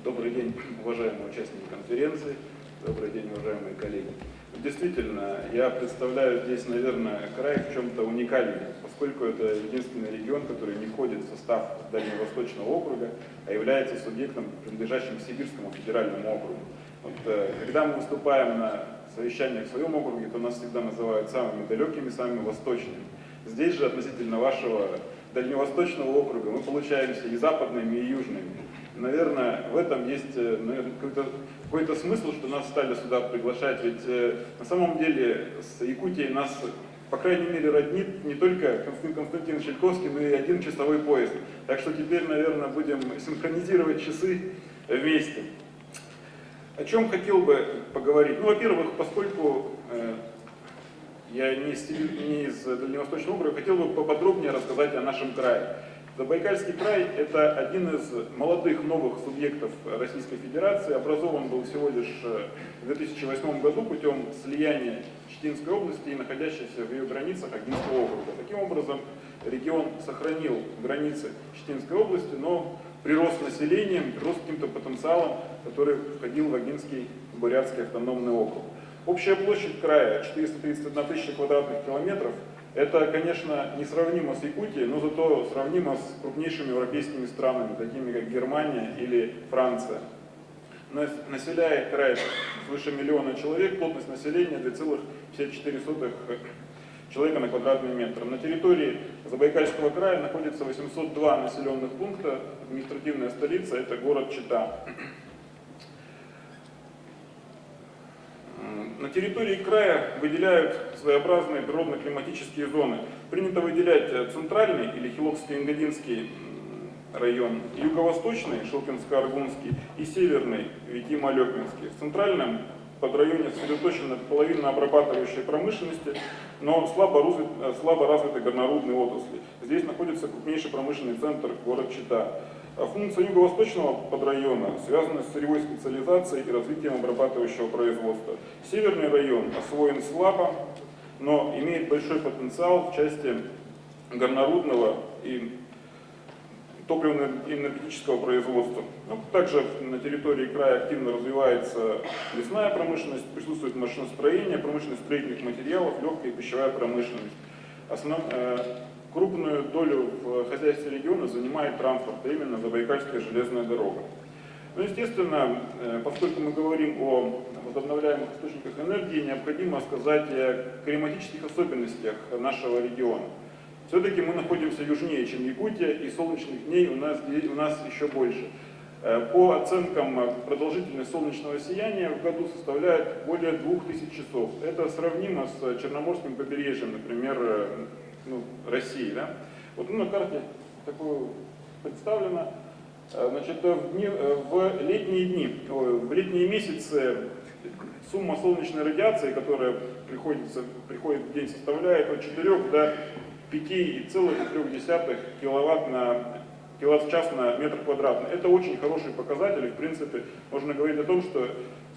Добрый день, уважаемые участники конференции, добрый день, уважаемые коллеги. Действительно, я представляю здесь, наверное, край в чем-то уникальный, поскольку это единственный регион, который не входит в состав Дальневосточного округа, а является субъектом, принадлежащим к Сибирскому федеральному округу. Когда мы выступаем на совещаниях в своем округе, то нас всегда называют самыми далекими, самыми восточными. Здесь же относительно вашего Дальневосточного округа мы получаемся и западными, и южными. Наверное, в этом есть какой-то смысл, что нас стали сюда приглашать, ведь на самом деле с Якутией нас, по крайней мере, роднит не только Константин Чайковский, но и один часовой пояс. Так что теперь, наверное, будем синхронизировать часы вместе. О чем хотел бы поговорить? Ну, во-первых, поскольку я не из Дальневосточного округа, хотел бы поподробнее рассказать о нашем крае. Забайкальский край – это один из молодых новых субъектов Российской Федерации. Образован был всего лишь в 2008 году путем слияния Читинской области и находящейся в ее границах Агинского округа. Таким образом, регион сохранил границы Читинской области, но прирос населением, прирос каким-то потенциалом, который входил в Агинский бурятский автономный округ. Общая площадь края 431 тысяча квадратных километров. Это, конечно, несравнимо с Якутией, но зато сравнимо с крупнейшими европейскими странами, такими как Германия или Франция. Населяет край свыше 1 миллиона человек, плотность населения 2,54 человека на квадратный метр. На территории Забайкальского края находится 802 населенных пункта, административная столица – это город Чита. На территории края выделяют своеобразные природно-климатические зоны. Принято выделять центральный или Хилокско-Ингодинский район, юго-восточный, Шилкинско-Аргунский, и северный, Витимо-Алекминский. В центральном подрайоне сосредоточена половина обрабатывающей промышленности, но слабо развиты горнорудные отрасли. Здесь находится крупнейший промышленный центр, город Чита. Функция юго-восточного подрайона связана с сырьевой специализацией и развитием обрабатывающего производства. Северный район освоен слабо, но имеет большой потенциал в части горнорудного и топливно-энергетического производства. Также на территории края активно развивается лесная промышленность, присутствует машиностроение, промышленность строительных материалов, легкая и пищевая промышленность. Крупную долю в хозяйстве региона занимает транспорт, а именно Забайкальская железная дорога. Ну, естественно, поскольку мы говорим о возобновляемых источниках энергии, необходимо сказать о климатических особенностях нашего региона. Все-таки мы находимся южнее, чем Якутия, и солнечных дней у нас еще больше. По оценкам, продолжительность солнечного сияния в году составляет более 2000 часов. Это сравнимо с Черноморским побережьем, например, России. Да? Вот на карте такое представлено. Значит, в летние месяцы сумма солнечной радиации, которая приходит в день, составляет от 4 до 5,3 киловатт в час на метр квадратный. Это очень хороший показатель, и в принципе можно говорить о том, что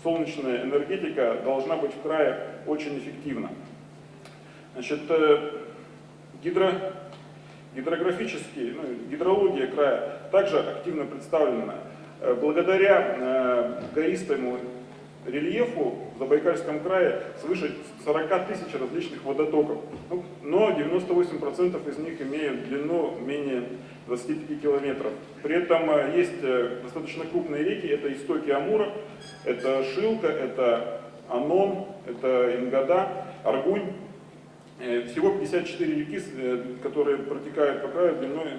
солнечная энергетика должна быть в крае очень эффективна. Значит, гидрология края также активно представлена. Благодаря гористому рельефу в Забайкальском крае свыше 40 тысяч различных водотоков, но 98% из них имеют длину менее 25 километров. При этом есть достаточно крупные реки, это истоки Амура, это Шилка, это Анон, это Ингода, Аргунь. Всего 54 реки, которые протекают по краю длиной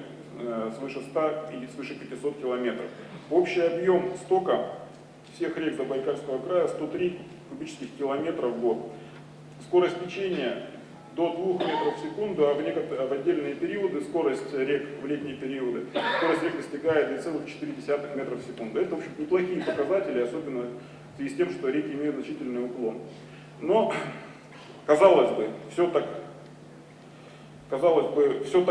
свыше 100 и свыше 500 километров. Общий объем стока всех рек Забайкальского края 103 кубических километров в год. Скорость течения до 2 метров в секунду, а в отдельные периоды скорость рек в летние периоды, скорость рек достигает 2,4 метра в секунду. Это, в общем, неплохие показатели, особенно в связи с тем, что реки имеют значительный уклон. Но казалось бы, все так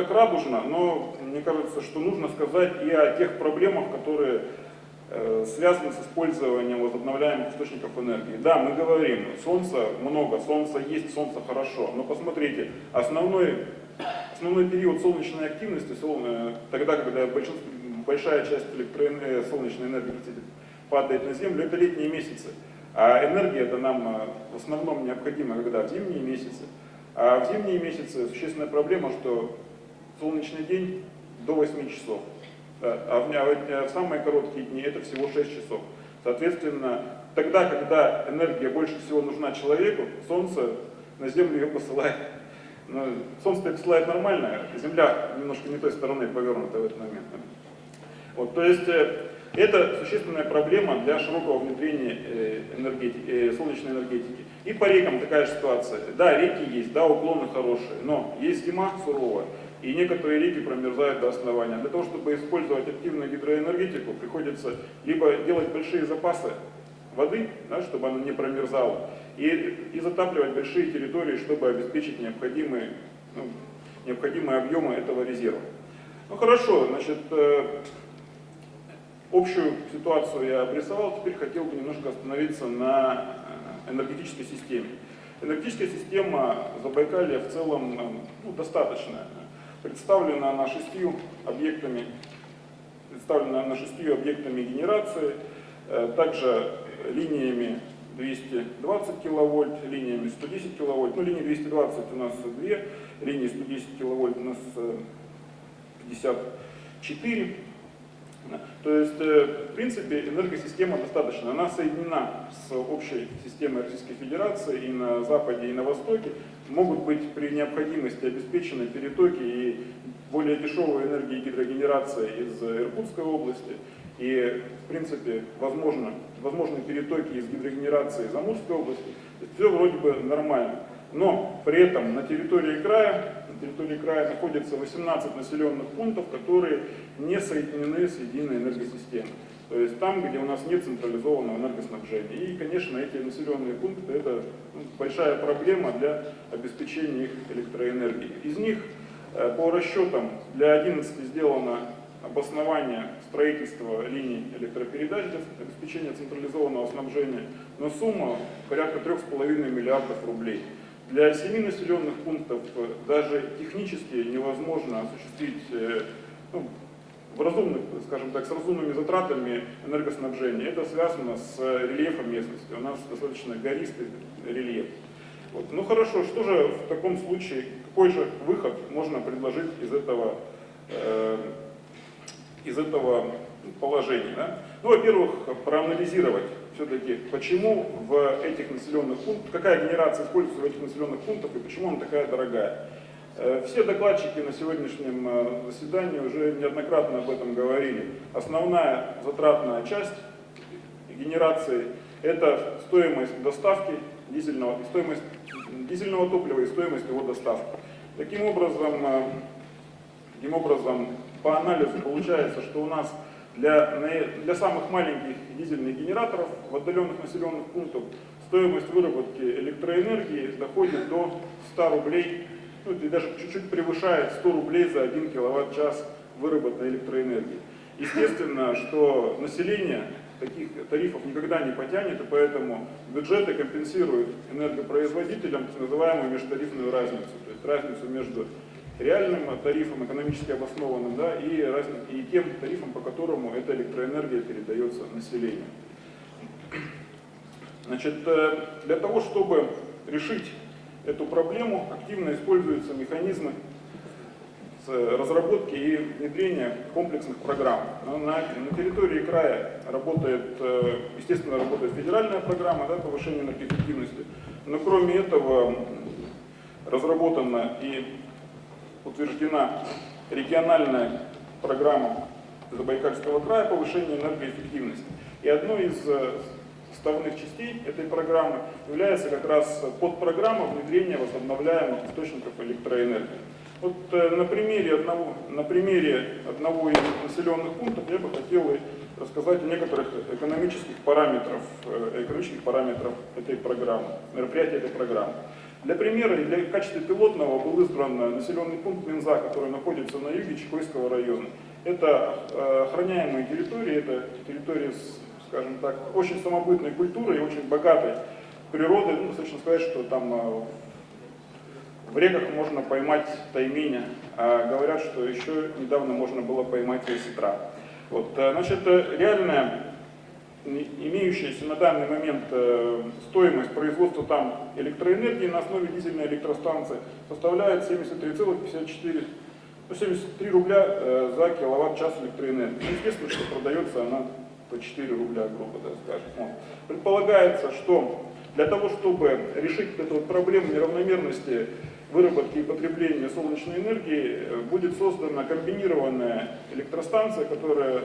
радужно, но мне кажется, что нужно сказать и о тех проблемах, которые связаны с использованием возобновляемых источников энергии. Да, мы говорим, солнца много, солнце есть, солнце хорошо, но посмотрите, основной период солнечной активности, тогда, когда большая часть солнечной энергии падает на Землю, это летние месяцы. А энергия это нам в основном необходима, когда в зимние месяцы. А в зимние месяцы существенная проблема, что солнечный день до 8 часов. А в самые короткие дни это всего 6 часов. Соответственно, тогда, когда энергия больше всего нужна человеку, Солнце на Землю ее посылает. Но Солнце посылает нормально, Земля немножко не той стороной повернута в этот момент. Вот, то есть это существенная проблема для широкого внедрения солнечной энергетики. И по рекам такая же ситуация. Да, реки есть, да, уклоны хорошие, но есть зима суровая, и некоторые реки промерзают до основания. Для того, чтобы использовать активную гидроэнергетику, приходится либо делать большие запасы воды, да, чтобы она не промерзала, и затапливать большие территории, чтобы обеспечить необходимые объемы этого резерва. Ну хорошо, значит, общую ситуацию я обрисовал, теперь хотел бы немножко остановиться на энергетической системе. Энергетическая система Забайкалья в целом достаточная. Представлена она 6 объектами генерации, также линиями 220 киловольт, линиями 110 киловольт. Ну, линии 220 у нас 2, линии 110 киловольт у нас 54. То есть, в принципе, энергосистема достаточно. Она соединена с общей системой Российской Федерации и на Западе, и на Востоке. Могут быть при необходимости обеспечены перетоки и более дешевой энергии гидрогенерации из Иркутской области. И, в принципе, возможны перетоки из гидрогенерации из Амурской области. То есть, все вроде бы нормально. Но при этом на территории края находится 18 населенных пунктов, которые не соединены с единой энергосистемой. То есть там, где у нас нет централизованного энергоснабжения. И, конечно, эти населенные пункты – это большая проблема для обеспечения их электроэнергией. Из них, по расчетам, для 11 сделано обоснование строительства линий электропередач для обеспечения централизованного снабжения на сумму порядка 3,5 миллиардов рублей. Для 7 населенных пунктов даже технически невозможно осуществить в разумных, скажем так, с разумными затратами энергоснабжения. Это связано с рельефом местности. У нас достаточно гористый рельеф. Вот. Ну хорошо, что же в таком случае, какой же выход можно предложить из этого положения? Да? Ну, во-первых, проанализировать все-таки, почему в этих населенных пунктах, какая генерация используется в этих населенных пунктах и почему она такая дорогая. Все докладчики на сегодняшнем заседании уже неоднократно об этом говорили. Основная затратная часть генерации – это стоимость доставки дизельного топлива и стоимость его доставки. Таким образом, по анализу получается, что у нас для самых маленьких дизельных генераторов в отдаленных населенных пунктах стоимость выработки электроэнергии доходит до 100 рублей, и даже чуть-чуть превышает 100 рублей за 1 киловатт-час выработанной электроэнергии. Естественно, что население таких тарифов никогда не потянет, и поэтому бюджеты компенсируют энергопроизводителям так называемую межтарифную разницу, то есть разницу между реальным тарифом, экономически обоснованным, да, и тем тарифом, по которому эта электроэнергия передается населению. Значит, для того, чтобы решить эту проблему, активно используются механизмы разработки и внедрения комплексных программ. На территории края естественно, работает федеральная программа, да, повышения энергоэффективности, но кроме этого разработана и утверждена региональная программа Забайкальского края повышения энергоэффективности. И одной из составных частей этой программы является как раз подпрограмма внедрения возобновляемых источников электроэнергии. Вот на примере одного из населенных пунктов я бы хотел рассказать о некоторых экономических параметрах этой программы, мероприятия этой программы. Для примера и в качестве пилотного был избран населенный пункт Минза, который находится на юге Чекойского района. Это охраняемые территории, это территории, скажем так, очень самобытной культурой и очень богатой природой. Ну, достаточно сказать, что там в реках можно поймать тайменя, а говорят, что еще недавно можно было поймать осетра. Вот, значит, реальная имеющаяся на данный момент стоимость производства там электроэнергии на основе дизельной электростанции составляет 73 рубля за киловатт-час электроэнергии. Естественно, что продается она по 4 рубля, грубо скажем. Вот. Предполагается, что для того, чтобы решить эту проблему неравномерности выработки и потребления солнечной энергии, будет создана комбинированная электростанция, которая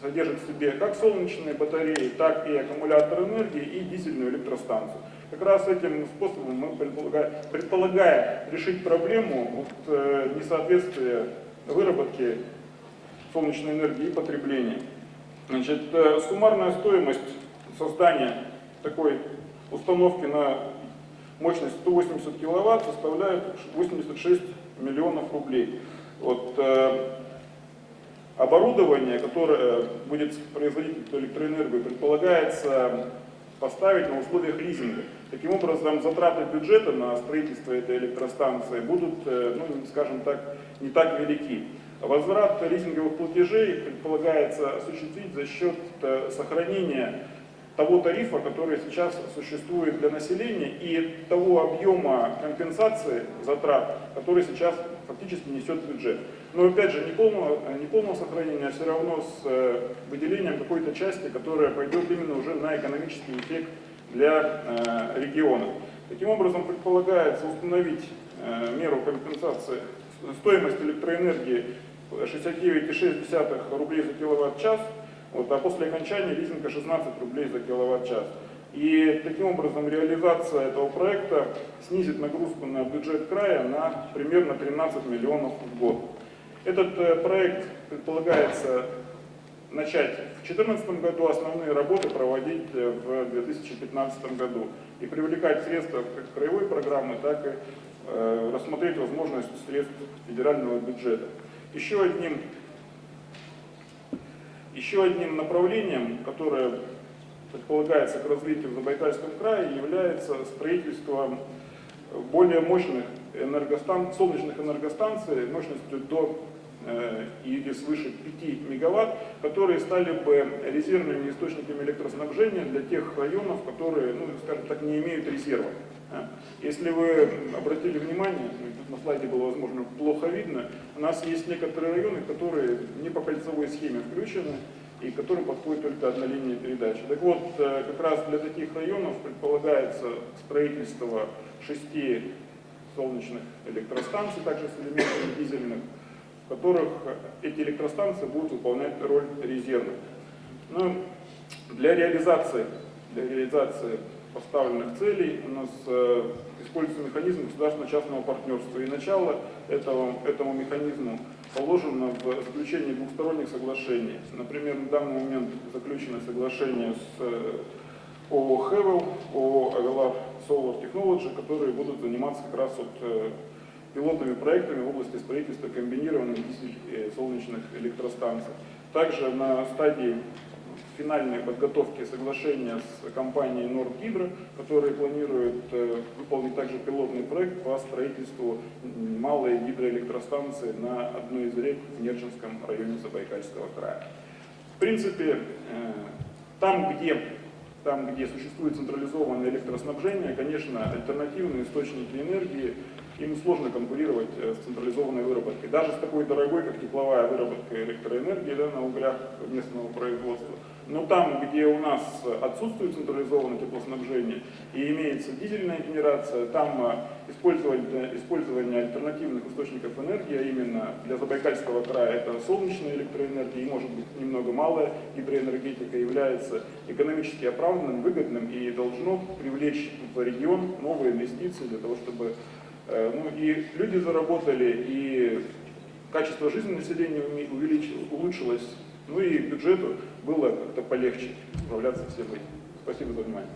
содержит в себе как солнечные батареи, так и аккумулятор энергии и дизельную электростанцию. Как раз этим способом мы предполагаем решить проблему несоответствия выработки солнечной энергии и потребления. Значит, суммарная стоимость создания такой установки на мощность 180 киловатт составляет 86 миллионов рублей. Вот, оборудование, которое будет производить эту электроэнергию, предполагается поставить на условиях лизинга. Таким образом, затраты бюджета на строительство этой электростанции будут, ну, скажем так, не так велики. Возврат лизинговых платежей предполагается осуществить за счет сохранения того тарифа, который сейчас существует для населения, и того объема компенсации затрат, который сейчас фактически несет бюджет. Но опять же, не полного сохранения, а все равно с выделением какой-то части, которая пойдет именно уже на экономический эффект для региона. Таким образом, предполагается установить меру компенсации, стоимость электроэнергии 69,6 рублей за киловатт-час, вот, а после окончания лизинга 16 рублей за киловатт-час. И таким образом реализация этого проекта снизит нагрузку на бюджет края на примерно 13 миллионов в год. Этот проект предполагается начать в 2014 году, основные работы проводить в 2015 году и привлекать средства как краевой программы, так и рассмотреть возможность средств федерального бюджета. Еще одним направлением, которое предполагается к развитию в Забайкальском крае, является строительство более мощных солнечных энергостанций мощностью до или свыше 5 мегаватт, которые стали бы резервными источниками электроснабжения для тех районов, которые, ну, скажем так, не имеют резерва. Если вы обратили внимание, тут на слайде было, возможно, плохо видно, у нас есть некоторые районы, которые не по кольцевой схеме включены и к которым подходит только одна линия передачи. Так вот, как раз для таких районов предполагается строительство 6 солнечных электростанций, также с элементами дизельных, в которых эти электростанции будут выполнять роль резервных. Но для реализации поставленных целей у нас используется механизм государственно-частного партнерства. И начало этому механизму положено в заключении двухсторонних соглашений. Например, на данный момент заключено соглашение с ООО «Хевел», ООО «Avelar Solar Technology», которые будут заниматься как раз пилотными проектами в области строительства комбинированных солнечных электростанций. Также на стадии финальной подготовки соглашения с компанией Нордгидро, которая планирует выполнить также пилотный проект по строительству малой гидроэлектростанции на одной из рек в Нерчинском районе Забайкальского края. В принципе, там, где существует централизованное электроснабжение, конечно, альтернативные источники энергии, им сложно конкурировать с централизованной выработкой. Даже с такой дорогой, как тепловая выработка электроэнергии, да, на углях местного производства. Но там, где у нас отсутствует централизованное теплоснабжение и имеется дизельная генерация, там использование альтернативных источников энергии, а именно для Забайкальского края это солнечная электроэнергия и, может быть, немного малая гидроэнергетика, является экономически оправданным, выгодным и должно привлечь в регион новые инвестиции для того, чтобы и люди заработали, и качество жизни населения улучшилось, ну и бюджету было как-то полегче справляться с всем этим. Спасибо за внимание.